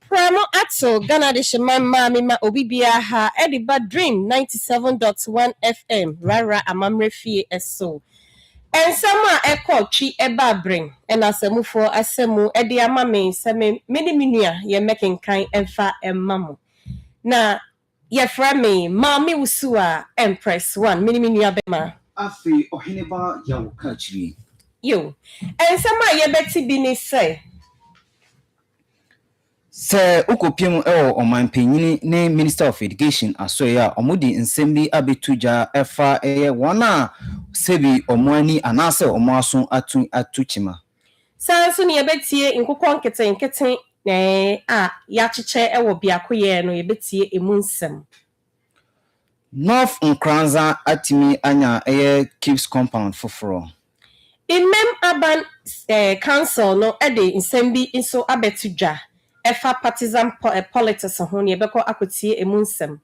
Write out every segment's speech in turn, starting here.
Pramo Atso, Ghana de Shemama Mima Obibia ha Ediba Dream 97.1 FM, Rara Amamre Fie Eso. And sama eko chi eba bring, and asemu for asemu edi amame seme many minia ye making kind emfa emamu. Na ye frame Maame Owusua Empress one many minia bema. Afi Oheneba Yaw Kaakyire. Yo. And sama ye beti bini say. Sir Ukopim Omanpini ne Minister of Education asoya omudi nsem abetuja efa wana sebi omwani anase omwaso atuchima. Sanso ne yebetie nkokon nketen ya chiche ewo biakoye no yebetie emu nsem. North Nkranza atimi anya Kips compound foforo. Imem Aban council no ede nsem bi nso abetuja efa partisan politics ho ne yebekọ akotie emu nsem.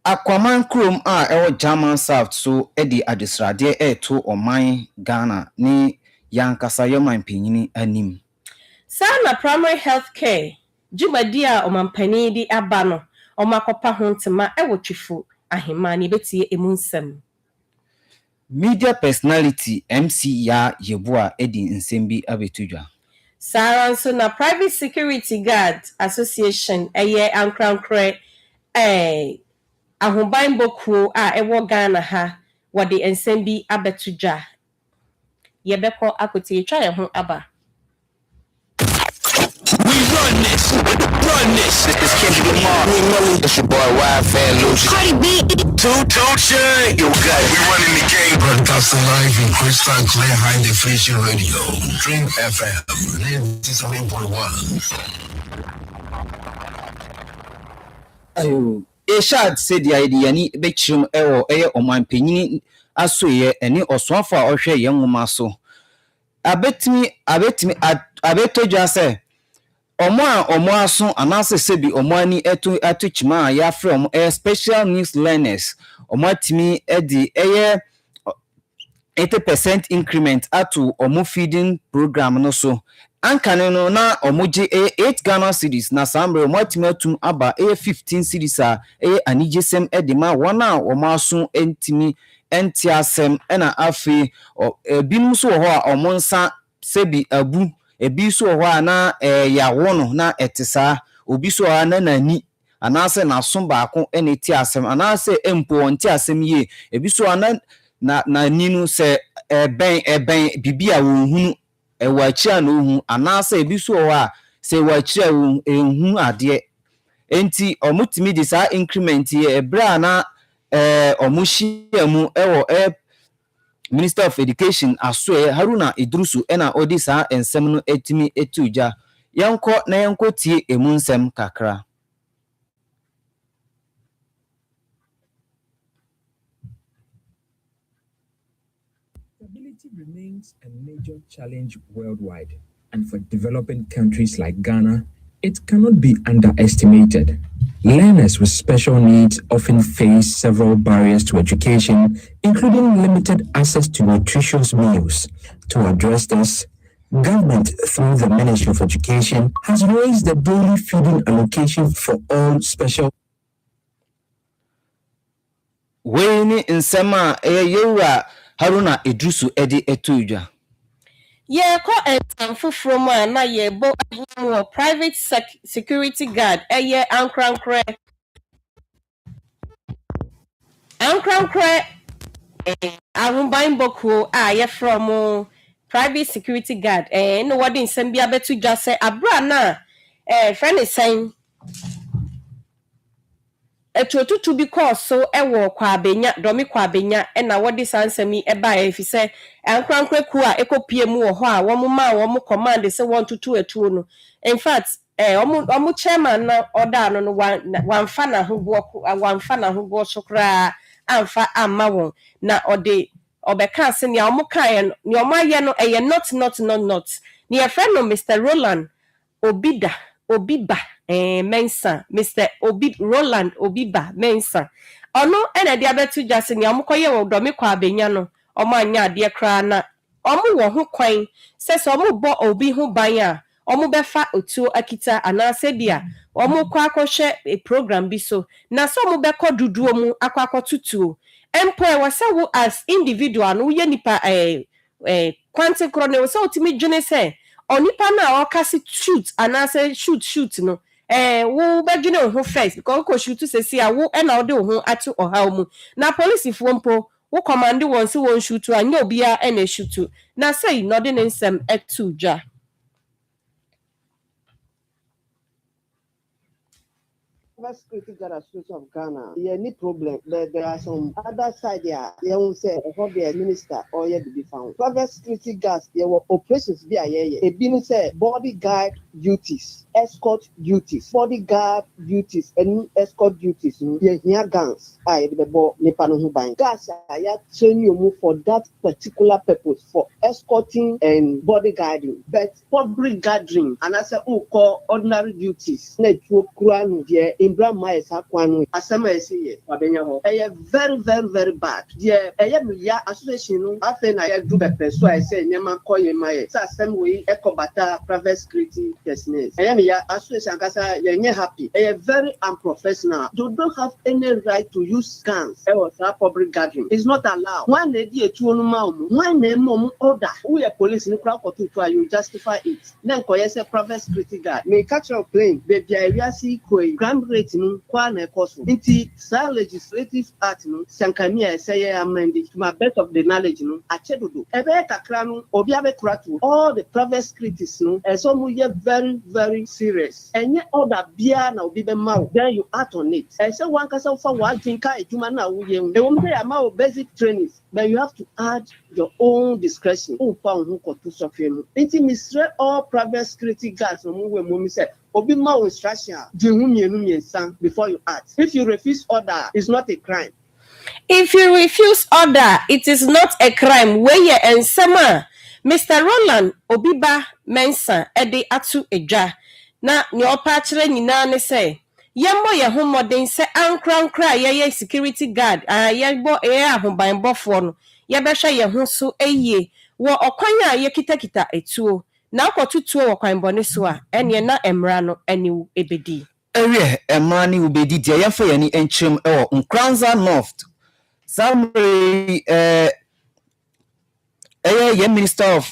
Akwaman krom ewo German South so edi adesrade to oman Ghana ni yankasa yoman pinyini anim. Sana primary health care jumadi a omampani di aba no omakopa ho ntema ewo twifu ahema ne betie emu nsem. Media personality MC ya Yeboa edi nsembi abetudwa. Sara so na Private Security Guard Association ankrankre ahoban bokuo ewo Ghana ha wode nsembi abetudwa. Yebeko akotie twa ye ho aba. Run this. This is Kendrick Lamar. It's your boy Wildfire Lucy. Cardi B. Two chain. Yo, guys, we running the game. Broadcasting live in crystal clear high definition radio. Dream FM 97.1. Ayo, Eshad said the idea ni bechum oman penyini asoye eni oswafo a ohwe ye nwoma so. Abetimi abetodwa se omo aso anase sebi omo ani atuchima ya from special needs learners omo atimi edi 80% increment atu omo feeding program no so ankane no na omo je 8 Ghana cedis na sambre omo atimi atum aba 15 cedis a anijesem edi ma wana omo aso entimi entiasem ena afi binum so ho a omo nsa sebi abu ebi so ho na yawo no na etisa obi so na nani anase na so baako ene ti asem anase empo nti asem ye ebi so na ninu se ben bibia wo hunu ewachi a no hu anase ebi so ho se wachi a hu ade enti omutimi di sa increment ye ebra na omuhia mu ewo Minister of Education Aswe Haruna Idrusu ena odisa ensem no etimi etuja yanko tie emu nsem kakra. Stability remains a major challenge worldwide, and for developing countries like Ghana, it cannot be underestimated. Learners with special needs often face several barriers to education, including limited access to nutritious meals. To address this, government, through the Ministry of Education, has raised the daily feeding allocation for all special. Weni nsema yewura Haruna Idrusu edi etuja. Ye ko entamfo from na ye bo private security guard ankrankre ahumban boku ye from private security guard no wodi nsem bia betu dwa se abra na friend is saying etutu because so ewo kwa abenya domi kwa abenya na wodi sansemi eba efise ankrankre ku a ekopie mu ho a wo ma command se want to etuo no in fact omu chairman na order no wanfa na ho so kra amfa amma won na ode obeka se ne omu kan ne omu aye no not ne friend no Mr. Roland Obiba Mensa Mr. Obi Roland Obiba Mensa ono ena dia betu jase ni amukoye wo do me kwa abenya no omo anya ade kra na omo wo ho kwan se omo bo obi ho ban a omo befa otuo akita anase dia omo kwa akɔhwɛ a program bi so na so omo bɛkɔ duduo mu akɔtutuo empo e wase wo as individual no ye nipa kwante kro ne wase otimi dwene se onipa na okase shoot anase shoot no wo bedwene ho first because ko shoot sesi a wo na ode ho atu ohaw mu na police fo mpo wo command won se won shoot anya obia na shoot na say no de nsem etu dwa. Security Guard Association of Ghana, any problem, there are some other side there. You won't say, be a minister or yet to be found. Private security guards, there were operations via a business bodyguard duties, escort duties, bodyguard duties, and escort duties. Here guns, I the board Nepano Huban. Guards, I train you for that particular purpose for escorting and bodyguarding. But public gathering, and I say, call ordinary duties. Network Kuran, in Brahma is Aquan, Asama is here, Wabenyaho. Very bad. Yeah, I am ya association. I think I do better. So I say, Yaman Koye Mae, same way, Ecobata, private security business. I am ya association, Kasa, you're happy. I am very unprofessional. You don't have any right to use guns or public gathering. It's not allowed. One lady, a two one name order. We are police in the crowd for 2 try, you justify it. Then Koye say private security guard. May catch your plane, baby, I see Koye, Grand rating, Kwana Koso. Inti, sa legislative act, Sankania say amended to my best of the knowledge, Achedudu. Ebe Kakranu, Obiabe Kratu, all the private securities, and some we are very serious. And yet, all that beer now be the mouth, then you act on it. And so one can for one thing, human now, they won't say about basic trainings, but you have to add your own discretion. Oh, pound who got to suffer. Inti misread all private security guards, when mommy said, Obi ma instruction, before you act. If you refuse order, it's not a crime. If you refuse order, it is not a crime. Weye and Sama, Mr. Roland Obiba Mensa, Ede Atu Eja. Na nyopa chere nyina ne say, yembo ye ho modern se ankra ye security guard, yebo ahobanbofo no. Ye behwe ye ho so eye. Wo okwan a ye kita etuo. Na akotutuo wo kwan bone so a ene na emra no ene ebedi. Ewe emra ni ubedi dia yemfa ye ni enchim Nkranza North. Samri ye Minister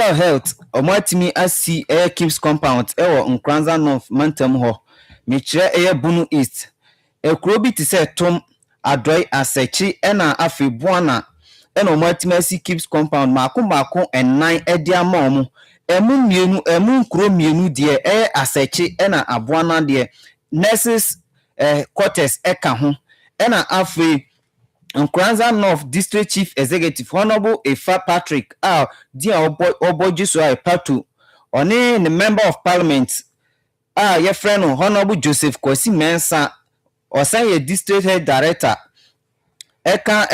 of Health omwatimi asi Kips compound Nkranza North mantam ho mekire Bunu East ekuro bi ti se tom Adoi Asechi na afebuana ena omwatimi asi Kips compound mako enan ediama omo emu nkuro mienu de Asechi na abuana de nurses quarters eka ho ena afe Nkranza North District Chief Executive Honorable Efa Patrick dia obojiso Patu oni the Member of Parliament ye friend Honorable Joseph Kwasi Mensa osan ye District Head Director eka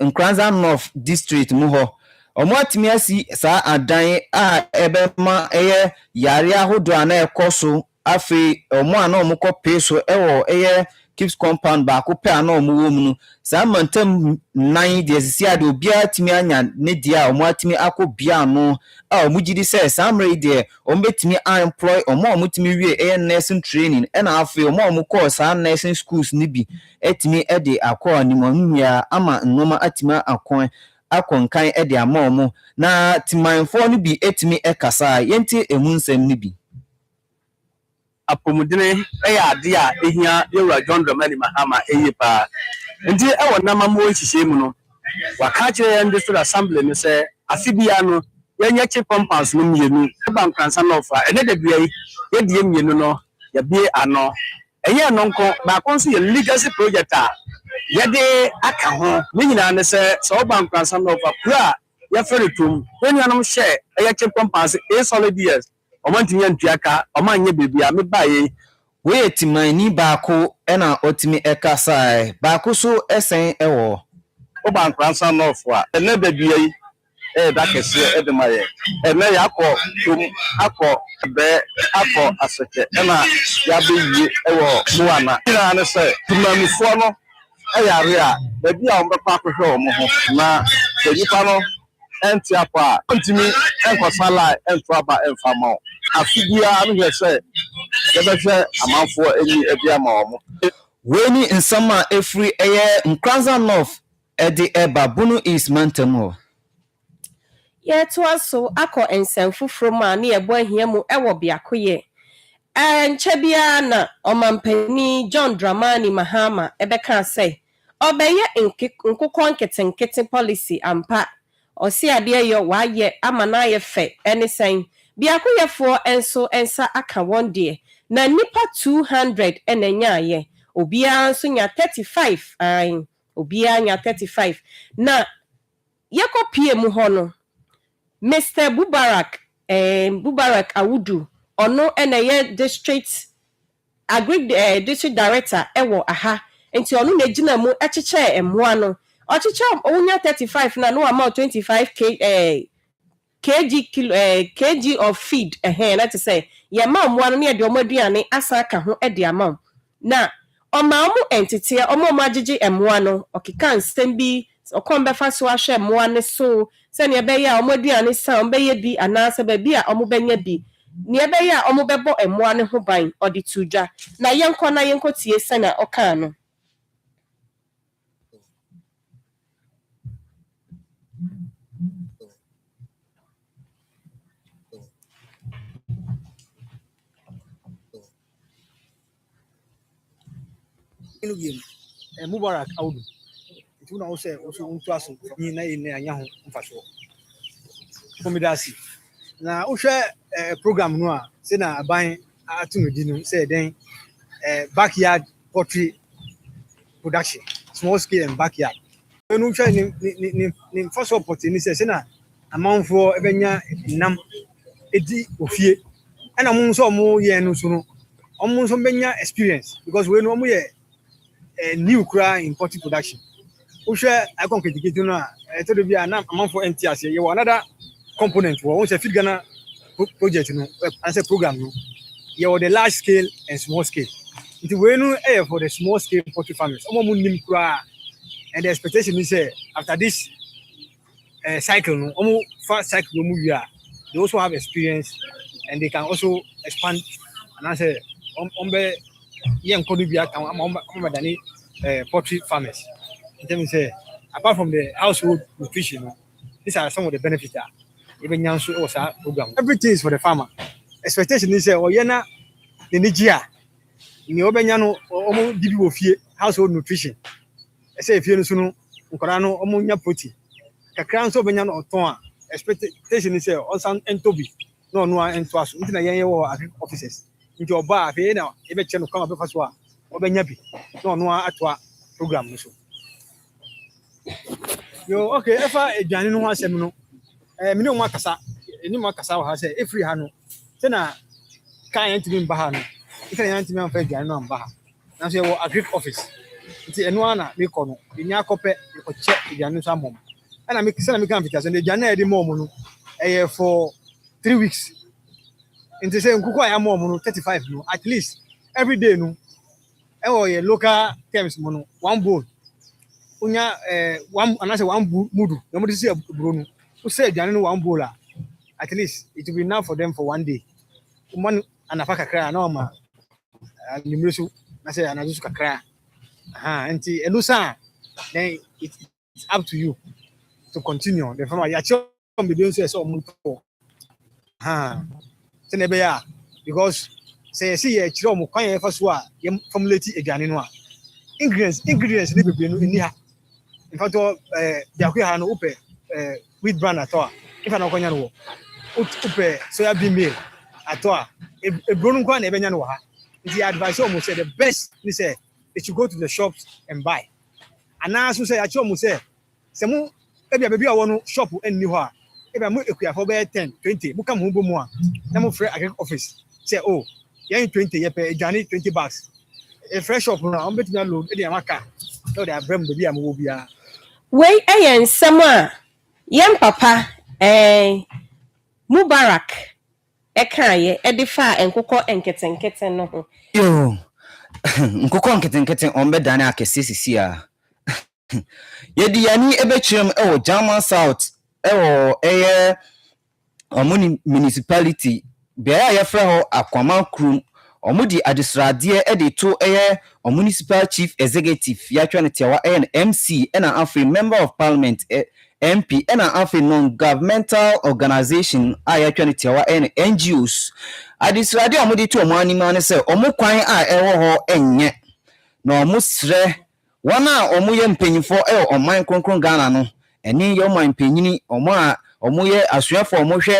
Nkranza North District mu ho omwatimi asi sa adan ebe ma yare ahodo ana ekoso afi omo ana omukọ peso Kips compound ba ko pe ana omuwo mu no sa mantem 9 de sisi ade obia timi anya ne dia omwatimi akobia no omugidi se samre de ombetimi employ omutimi wie nursing training na afi omukọ sa nursing schools ni bi etimi ede akọ animonua ama nnoma atima akonkan ede ama omo na timanfo no bi etimi ekasa yenti emunsem ni bi apomudene ade a ehia yewura John Dramani Mahama pa nti ewo namamo hihye mu no waka kire District Assembly no se afibia no yenya che compounds no mienu ba Nkranza North ene da bia ye die mienu no ya bie ano eye no nko ba konso ye legacy project a ye de aka ho ni nyina ne se so ba Nkranza North kura ya feretum enuanom hye eye che compounds solid years omanti nyantuaka omanye bebia me baye we timani baako ena otimi ekasa baako so esen ewo oba Nkranza North a ene bebia yi da kɛseɛ de ma yɛ ɛnɛ yɛakɔ tom akɔ bɛɛ akɔ asɛkyɛ ɛna yɛabɛwie wɔ moana nyinaa ne sɛ tumamifoɔ no yare a baabi a wɔbɛkɔ akɔhwɛ wɔn ho na sɛ nnipa no ɛnte apɔ a ɔntumi nkɔsa line ɛnto aba ɛmfa ma wo afe biara no hwɛ sɛ yɛbɛhwɛ amanfoɔ ani bi ama wɔn. wei ni nsɛm a ɛfiri ɛyɛ nkranza north ɛde ɛba bunu east mantam hɔ. yɛtoa so akɔ nsɛm foforɔ mu a ne yɛbɔ ahia mu wɔ Beakoyɛ. Nkyɛ biara na ɔmampani John Dramani Mahama ɛbɛka sɛ ɔbɛyɛ nkokɔ nketenkete policy ampa ɔsi adeɛ yɛ wayɛ ama na ayɛ fɛ ɛne sɛn Beakoyɛfoɔ nso nsa aka wɔn deɛ na nipa 200 ɛna nyaayɛ obiara nso nya 35 obiara nya 35 na yɛkɔpie mu hɔ no Mr. Bubarak Awudu ono ena ye district district director ewo aha enti ono na gina mu echeche emmoa no ocheche onya 35 na no amount 25 kg of feed na to say ye ma ommoa no na de omaduane asa aka ho de amount na oma omo entity omo magigi emmoa no okika nsem bi okombefa so ahwe emmoa ne so se ne be ya omaduane sa ombe bi anase ba bi a omo benya bi ni ebe ya omo bebo emmoa ne ho ban odi tudwa na yenko tie se na oka no Mubarak Audu itu na wo se untu aso ni na ene anya ho mfaso komidasi na wo hwe program no a se na aban atumedi no se den backyard poultry production small scale and backyard no hwe ni mfaso opportunity se na amanfo ebenya nam edi ofie ana mun so mo ye no so no omun so benya experience because we no mo ye new cry in poultry production. Ushe I can critique no to the bia na amanfo NTS ye another component wo say feed Ghana project no and say program no ye the large scale and small scale. It we no for the small scale poultry farmers. Omo mun nim cry and the expectation is say after this cycle no omo first cycle no mu wi they also have experience and they can also expand and I say ombe yen kodu bia kan am dani poultry farmers. Let me say apart from the household nutrition, these are some of the benefits that even Nyansu was our program. Everything is for the farmer. Expectation is oh yena the Nigeria in Obenyano omo dibi wo fie household nutrition. I say if you no nkora no omo nya protein. Kakran so Obenyano oton a expectation is on san entobi no ento aso. Ntina yen ye wo agric officers. Nti oba afi na ebe che no kan obefa so a obenya bi no atwa program so. Yo okay efa edwane no ho asem no me ne mo akasa eni mo akasa wa ha say every ha no say na kan yantimi mba ha no ikere yantimi amfa edwane no mba ha na so ye wo agric office nti eno ana me kɔ no enya akɔpɛ ko che edwane so amom ana me kisa na me kan fita so edwane na edi mom no for 3 weeks nti say nkuku aya mom no 35 no at least every day no ye local terms mo no one bowl unya one anase one mudu no mo disi aburo no o say aduane no one bowl at least it will be enough for them for one day mon anafa kakra na o ma nimreso na say anazu kakra nti elusa then it's up to you to continue the farmer ya chom be doing so mo to say na be ya because say ye chiro mo kwan ye fa so a ye formulate aduane no a ingredients ni bebe no ni ha in fact Beakoyɛ ha no upe wheat bran ato if na okonya no upe soya bean meal ato ebro no kwa na ebenya no ha the advice almost say the best ni say they should go to the shops and buy and also say acho mo say mu ebia baby awo no shop enni ho a ebia mo ekuafo be 10 20 mu kam ho bo mu a na mo free agric office say oh yen 20 ye pe edwane 20 bags a fresh shop no on betumi load e dey amaka no dey abram baby am wo bia wei nsɛm a yɛn papa Mubarak ekaye edifa enkoko enketenkete no ho. Yo. Nkoko nkete ombedane akese sisi a. Yedi yani ebechirem ewo German South ewo omuni municipality bia ya frɛ ho Akwama Krum omudi adisrade de to municipal chief executive ya twa ne tiawa MC na afri member of parliament MP na afri non-governmental organization ya twa ne tiawa NGOs adisrade omudi to omanima ne se omukwan a ewo ho enye na omusre wana omuye mpanyifo oman kronkron Ghana no eni ye oman mpanyini omuye asuafo omuhwe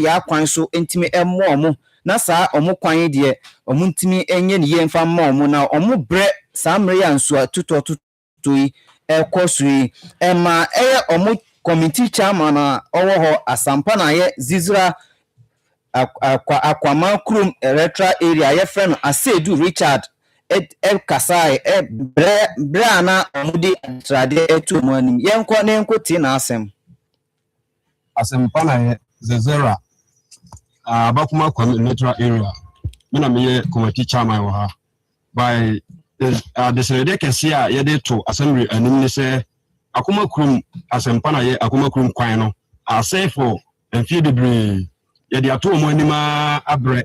ya kwan so ntimi emmo omu na saa omukwan de omuntimi enye ne yemfa ma omu na omu bre samre ya nso atutoyi ekosui ema omu committee chairman na owo ho asampa na ye Zizra Akwama Krum electoral area ye friend Asedu Richard Kasai brana omudi trade etu manim yenko ne enko ti na asem Asempa na Zezera Abakuma electoral area mina me committee chairman wa ha by the senate kesi a ye de to assembly anim ne se Akuma Krum Asempa na ye Akuma Krum kwan no asay for enfie bebre ye de ato mo anima abre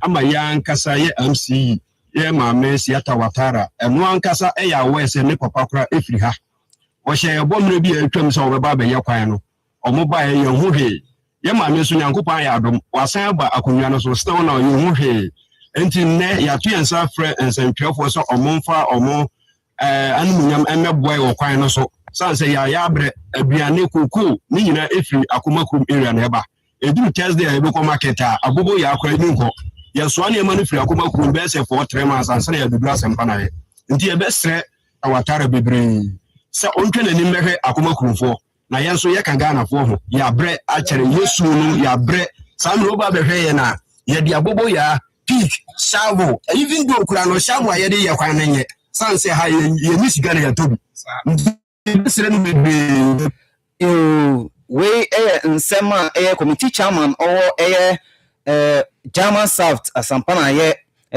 ama ya nkasa ye MC ye Maame Watara eno ankasa ya wese ne papa kra efiri ha wo hye ebomre bi atwam se obeba ba ye kwan no omoba ye hohe ye Maame so nyankopan ya adom wasan ba akonwa no so stew na ye hohe enti ne ya to yensa frɛ nsantwafo so omomfa omo anumunyam emeboy wo kwan no so sanse ya abre aduane koku ni nyina efiri Akuma Krum area na eba eduru Thursday ya ebeko market a abobo ya akwa ni nko yeso ane ma no firi Akuma Krum be se for 3 months ansa ya bibra Asempa na ye nti e be sre Watara bebre se ontwe na ni mehwe Akuma Krumfo na yenso ye kan Ghana fo ho ya bre a kere Yesu no ya bre sam ro ba behwe ye na ye di abobo ya peak shovel even though kura no shovel ye de ye kwan na nye sanse ha ye misiga na ya tobi sre no bebre we nsema committee chairman or German South Asampa na ye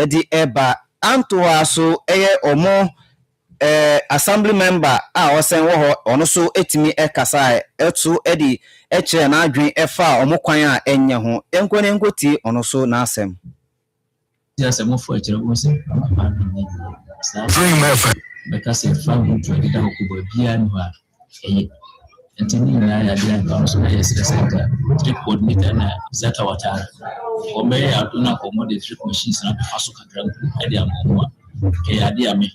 di eba antoa so omo assembly member a osen wo ho ono so etimi ekasa etu edi eche na adwen efa omukwan a enye ho enkone nkoti ono so na asem asem fo echere wo se Dream FM because if I'm to get a kubo bia no a ntini na ya dia no so na yes center trip coordinator na Zata Watara o me aduna commodity trip machines na faso kakran ade amwa ke ade ame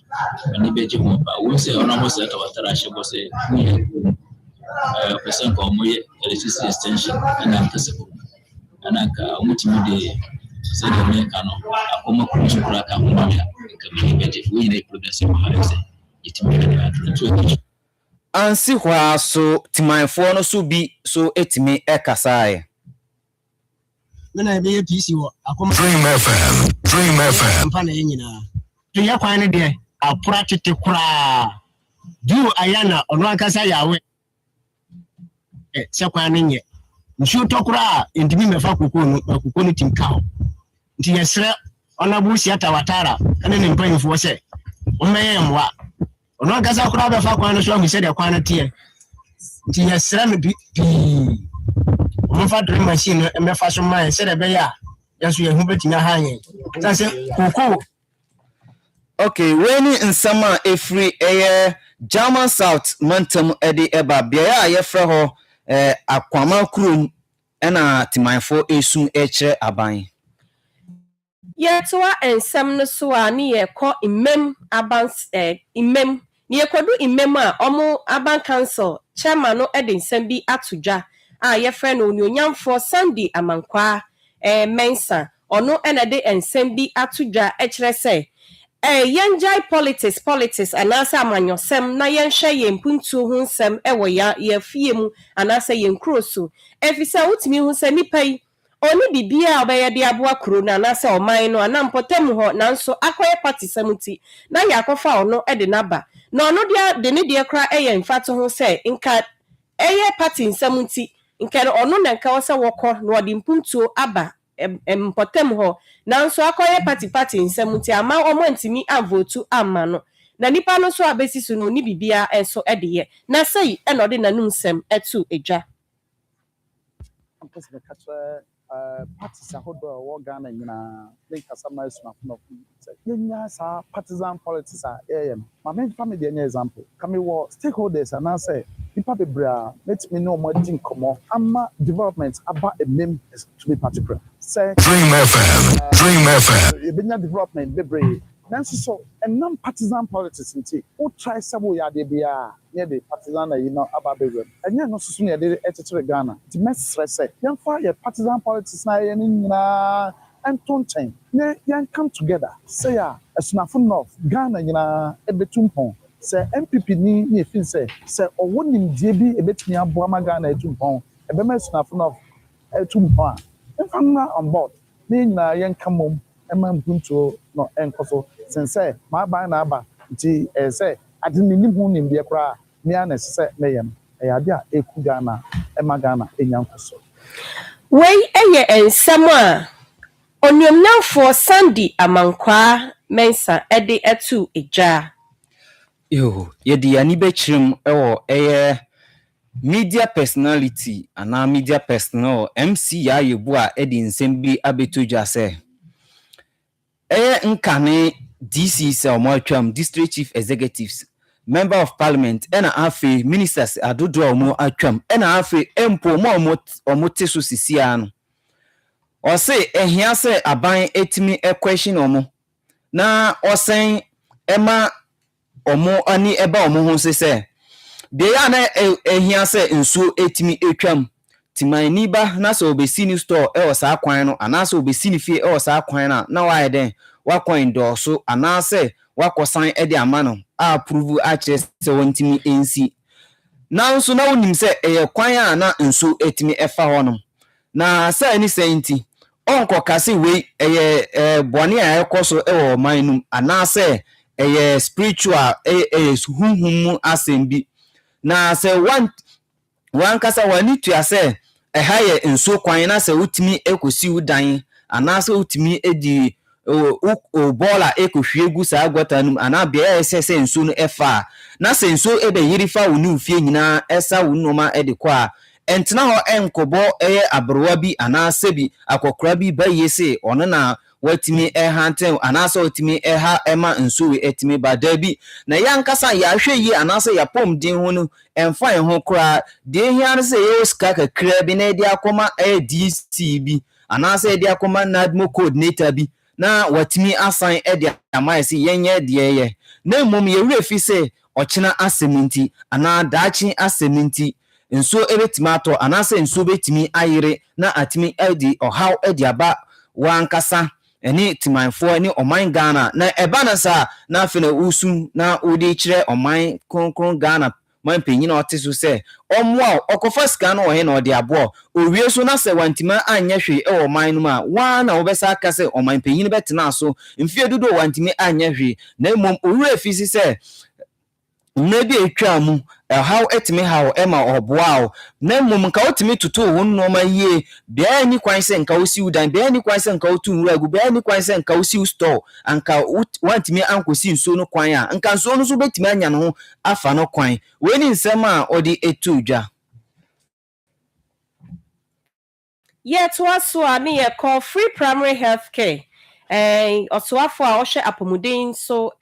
ani beje ho ba wo se ona mo Zata Watara shebo se ni person ko mo electricity extension na nkasebo ana ka omutimi de se de me kano akoma kura ka ho ya ka me beje wo ni produce mo ha se itimi na to ansi hwa so timanfo no so bi so etimi ekasae mena be PC wo akoma Dream FM mpa na nyina to ya kwan ne de apura tete kura du ayana ono akasa yawe se kwan ne nye nsu to kura entimi mefa kokko no timka nti yesre ona bu siata Watara ene ne mpanfo se o meye mwa ono akasa kura be fa kwan no so ahu se de kwan na tie nti yesre me bi drill machine mefa so man se de be ya yaso ye hu betina hanye sanse kokko okay weni nsama efri German South mantam edi eba bia ya frɛ ho Akwama Krum ena timanfo esum ekire aban Yetoa ensem no so a ne yekɔ imem aban imem ne yekodu imem a omo aban council chairman no ede nsem bi atodwa a ye frɛ no onyonyamfo Sunday Amankwa Mensa ono ena de ensem bi atodwa ekire sɛ yenjai politics anasa amanyosem na yenhwe yempuntu ho nsem ewo ya fie mu anasa yenkroso efisa utimi ho sɛ nipa yi oni bibia obeye de aboa kro na anasa oman no anampotem ho nanso akoye party samuti na yakofa ono ede naba na ono de ne de kra eye mfato ho sɛ nka eye party samuti nke ono na nka wose wokọ no odi mpuntuo aba empotem ho nanso akoye party nsem ti ama omo ntimi avotu ama no na nipa no so abesi so no ni bibia enso edeye na sei e no de nanum nsem etu edwa ampese katra parties ahodo wo Ghana nyina link asama esuna no yenya sa partisan politics Maame family any example kame wo stakeholders and say people bebra let me know more din komo ama development about a name to be particular say Dream FM ebenya development bebre nanso so non partisan politics nti o try sabo ya de bia near the partisan na you know about bebre enya no so na de etetere Ghana the message say yemfa your partisan politics na ye nyina entonten ne yan come together say ya esunafo north Ghana nyina ebetumpon say MPP ni efin say owo nimdie bi ebetumi abo ama Ghana etumpon ebema esunafo north etumpon emfa na on board ni nyina yan kamom ema mpunto no enkoso sense ma ba na aba nti say adini hu nimdie kra ni ana say meyem ade a eku Ghana ema Ghana enyankoso wei eye ensem a oniomnamfo Sandy Amankwa Mensa ede etu eja yedi ani be chirim ewo media personality ana media personnel MC ya yebu a edi nsem bi abetodwa se nkane DC se omwatwam district chief executives member of parliament ena afi ministers adodo omo atwam ena afi empo mo omote so sisia no o se ehia se aban etimi question omo na osen ema omo ani eba omo ho se de ya na ehia se nsuo etimi etwam timani ba na so obesi ni store e sa kwan no ana so obesi ni fie e sa kwan na wa eden wa kwan do so ana se wa kosan e de ama no approve a che se wontimi ensi na nso na wonim se kwan a na nsuo etimi efa ho no na se ani senti onko kase we bone a ekoso e wo man num ana se spiritual huhum asembi na se wan kasa wani tua se haye nsuo kwan na se utimi ekosi udan ana se utimi edi o bola ekohwie gu sa agwata num ana bia se nsuo no efa na se nsuo ebe yirifa wonu fie nyina esa wonoma ede kwa entena ho enkobo abrowa bi ana se bi akokora bi baye se ono na watimi hanten ana se watimi ema nsuo etimi bada bi na yankasa ya hwe yi ana se ya pom din ho no emfa ho kora de hia se ye ska kakra bi na di akoma DC bi ana se di akoma nadmo coordinator bi na watimi asan ede amai se yenye de ye na mom ye refi se ochina aseminti ana dachi aseminti nsuo ebetimato ana se nsuo betimi ayire na atimi edi ohaw edi aba wankasa eni timanfo ni oman Ghana na ebana sa na afi na usu na odi kire oman konkron Ghana man penyin otiso se omwa okofa sika na ohe na odi abo owie so na se wantima anya hwe e oman no ma wa na obesa aka se oman penyin betena so mfie dodo wantimi anya hwe na mom owura fisi se maybe etwa mu how etimi how ema oboa na mum nka otimi tutu wo nnoma yie bia ni kwan se nka osi udan bia ni kwan se nka otu nwura gu bia ni kwan se nka osi store anka wantimi ankosi nso no kwan a nka nso no so betimi anya no afa no kwan we ni nsem a odi etudwa yet waso ani ye call free primary health care otoafo a ohwe apomuden so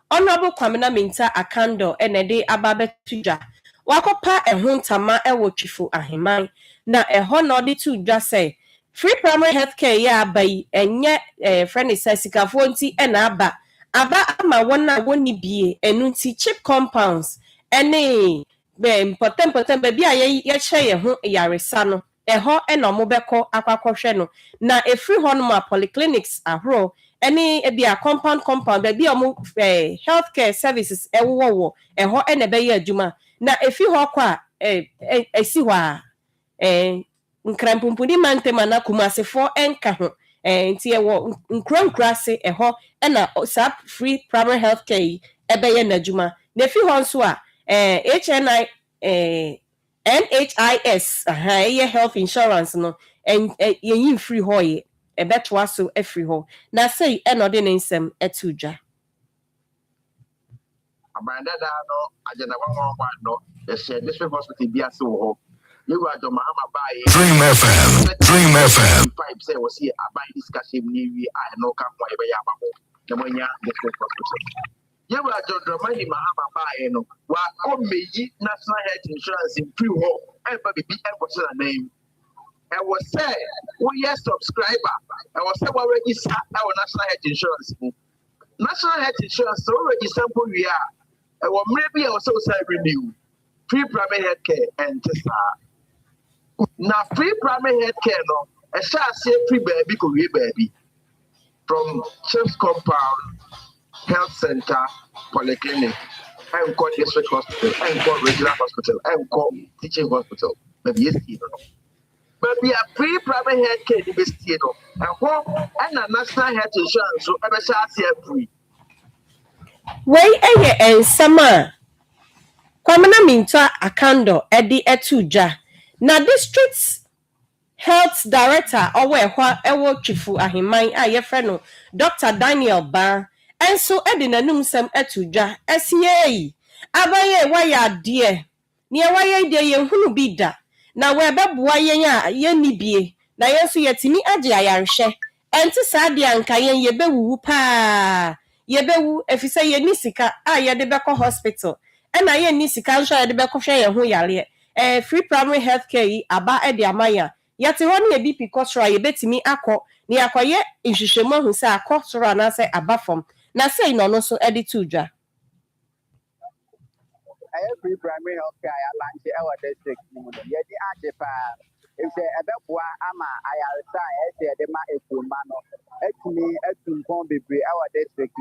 Honorable Kwamina Minta Akando enede ababetudwa wakopa ehuntama ewo twifo aheman na eho no de tudwa say free primary health care ya abai enye friend sikafo nti ena aba ama wona woni bie enu nti cheap compounds ene important be bia ye che ye ho yaresa no eho ena mo beko akwakohwe no na free ho no ma polyclinics ahro any ebia compound be omo healthcare services ewo eho ene be ye adwuma na efi ho kwa esi ho a nkrampumpuni mantema na kumasefo enka ho nti ewo nkrankrase eho ena sap free primary healthcare ebe ye na adwuma na efi ho nso a HNI NHIS health insurance no and yin free hoye e betwa so free ho na say e no de nsem etuja abanda da no agenda one no the district hospital bi ase wo ho you are the Mahama bae Dream FM pipe say was here abai discussion ni wi I no ka mo e be ya babo the monya district hospital you are the money Mahama bae no wa o meyi national health insurance in free ho e ba bi e go say name I was say we yes subscriber I was say we register our national health insurance national health insurance so register for we are or maybe also say renew free primary health care and now free primary health care no I shall say free baby could be baby from Chef's Compound Health Center Polyclinic and called district hospital and called regular hospital and called teaching hospital maybe yes but we are free primary health care in the state and home and a national health insurance so I shall say free. Wei eye ensama kwamena minta akando edi etuja na district health director owo ehwa ewo twifu aheman a yefre no Dr. Daniel Ba enso edi nanum sem etuja esiye abaye waya de ne waya de ye hunu bi da na we beboa yen a ye nibie na yeso yetimi age ayarehye enti saade anka yen ye bewuwu pa yebewu efise ye ni sika a ye de beko hospital na ye ni sika nso ye de beko hwe ye ho yare free primary health care yi aba e de amaya yete ho ne BP kosra ye betimi akọ ne akoye nhwehwemu hu se akosra na se aba from na sei no no so e de tudwa free primary health care I launch our district ye di age pa if say ebeboa ama ayaresa e de ma ekuma no etumi etumpon bebre our district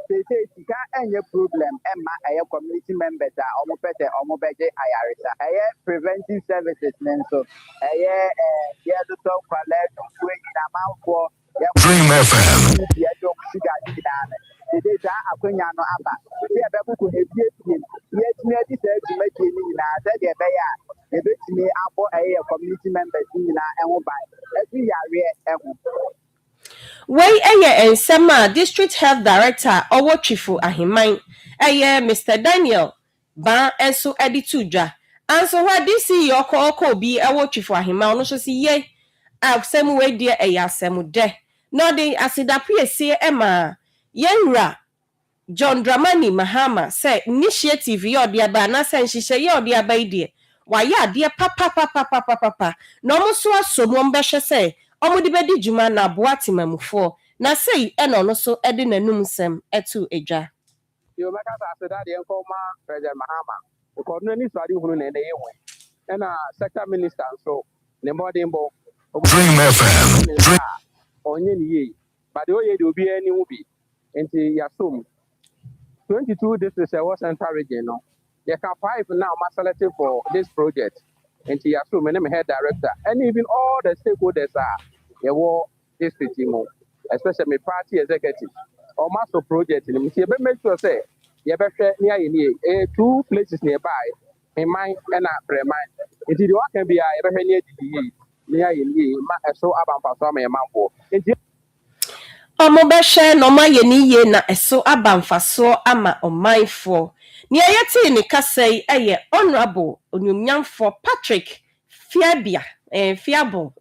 say sika enye problem emma eye community members a omo pete omo beje ayaresa eye preventive services nenso eye ye do to kwale we na manfo Dream FM ye do siga di dane they da akwanya no aba se ebebuko hebie ye tumi adi se tumi ni na se de be ya ebetumi abo eye community members ni na enwo bai edi yare ehu Wei eye ensema district health director owo twifu aheman eye Mr. Daniel Ba enso edi tudwa anso wa DC yoko bi ewo twifu aheman no so si ye asem we die eye asem de no de asidapu ese ema yenra John Dramani Mahama say initiative yo de aba na say nhihye yo de aba ide wa ya de papa no mo so asomo mbehwe say omudi bedi juma na boati mamufo na say e no no so e de nanum sem etu edwa yo maka sa da de enko ma President Mahama ko no ni swadi hunu na yewe na sector minister so ne modern bo Dream FM onye ni ye but o ye de obi ani hu bi enti yasom 22 districts was central region no they can 5 now selected for this project and yasom my head director and even all the stakeholders are this team especially my party executive or master project in the make sure say you better near 2 places nearby in mine and mind it is what can be near so about my mambo omobehwe no ma ye ni ye na eso abamfaso ama omanfo ni ayeti ni kasei eye honorable onyumnyamfo Patrick Fiabia Fiabo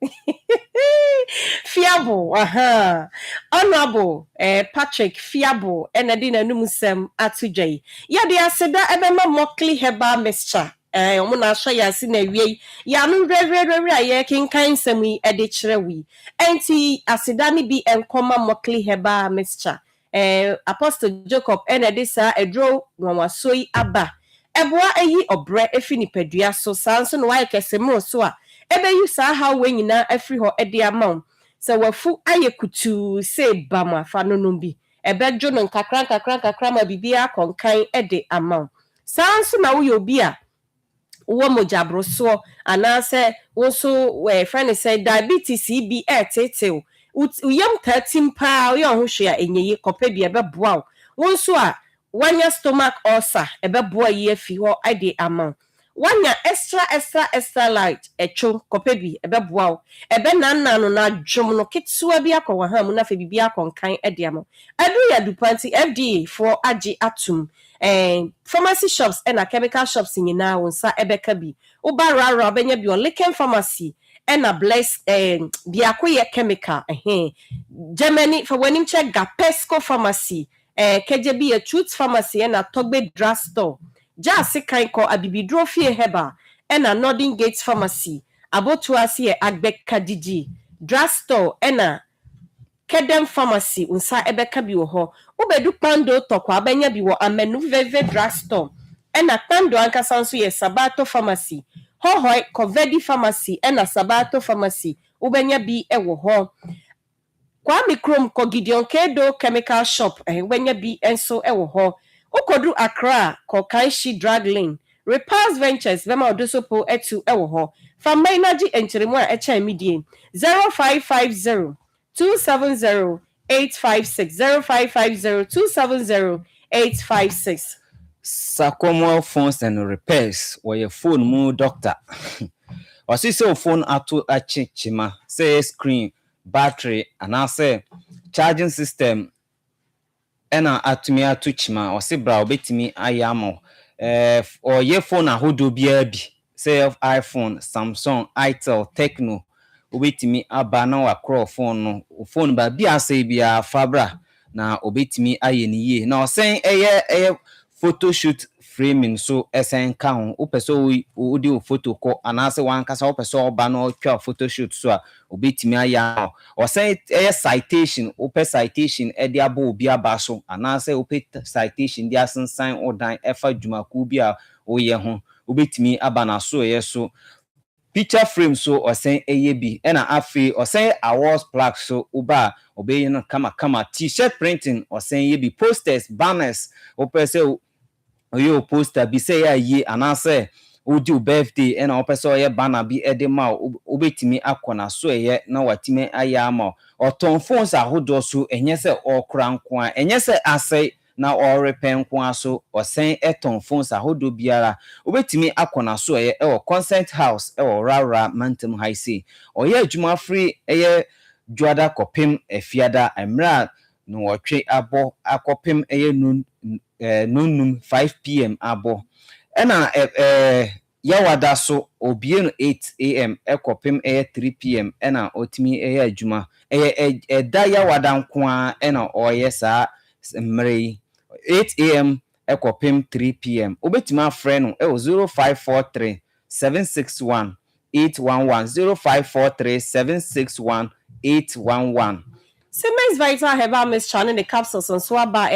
Fiabo honorable Patrick Fiabo enadi nanum sem atujai ya de aseda ebema mokli heba mixture omo na hwa ya si na wie ya no rere aye kinkan sami e de kire wi enti aseda ni bi enkoma mokli heba mixture Apostle Jacob enedi sa edro nwansoi aba eboa eyi obre efi nipadua so sanso no wa kesemro so a ebe yu sa ha we nyina afri ho ede amount se wafu aye kutu se bama fa no bi ebe jo no nkakra ma bibia konkan ede amount sanso na wo obi a wo mojabroso anase wo so we friend say diabetes be tetew uyam 13 pa yo ho hwe a enyeyi kopa bia beboa wo so a wanya stomach ulcer ebe boa ye afi ho ade amount wanya extra light echo kopebi ebeboa ebe na no na dwom no ketua bi akọ ha mu na fe bibia konkan ediamo adu ya dupanti FDA for agi atum pharmacy shops and chemical shops nyina wonsa ebeka bi ubarara obenya bi on Liken pharmacy and bless biakoye chemical Germany for when him check Gapesco pharmacy KJB a Truth pharmacy and a Togbe drugstore Jasi Kaiko Abibidro Fie Heba and a Northern Gates pharmacy Abotuasi Agbek Kadiji drugstore and a Kedem pharmacy unsa ebeka bi wo ho ubedu pando tokwa abenya bi wo amenu veve drugstore and a pando ankasa nso ye Sabato pharmacy hohoi Covedi pharmacy and a Sabato pharmacy ubenya bi ewo ho Kwame Krom ko Gideon Kedo chemical shop wenya bi enso ewo ho ukodu Accra ko Kanshi drug lane Repairs Ventures bema odosopo etu ewo ho from Mainaji enchiremu a echa medie 0550 270 856 0550 270 856 Sacomo phones and repairs or your phone mu doctor. Or see so phone ato a chima say screen battery and I say charging system ena atumi atuchima or say bra obetimi ayamo or your phone a hodo bia bi say of iPhone, Samsung, Itel, Tecno obetimi aba na wakro phone no phone ba bia say bia fabra na obetimi ayeniye na o say eye photo shoot framing so esen kan opeso odi photo ko anase wan kasa opeso oba no twa photo shoot so a obetimi aya o say citation ope citation e dia ba obi aba so anase ope citation dia sensan odan efa dwumaku bi a oye ho obetimi aba na so so picture frame so or say bi na afi or say awards plaque so uba obey no kama t-shirt printing or say bi posters banners ope say oyo poster bi say ye anase odi birthday and ope say oye banner bi edema obetimi akona so na watime ayama oton phones ahodo so enye se okra nko a enye se asai na orepen ko aso osen eton phones ahodo biara obetimi akona so consent house rara mantem high say oye adwuma free juada kopim efiada emra no otwe abo akopim nunum 5 pm abo ena yawada so obie no 8 am ekopim 3 pm ena otimi adwuma da yawada nko a ena oye saa mrei 8 am ekopim 3 pm obetimi afre no 0543 761 811 0543 761 811 Siemens Vital Herbal Mist channel the capsules on swaba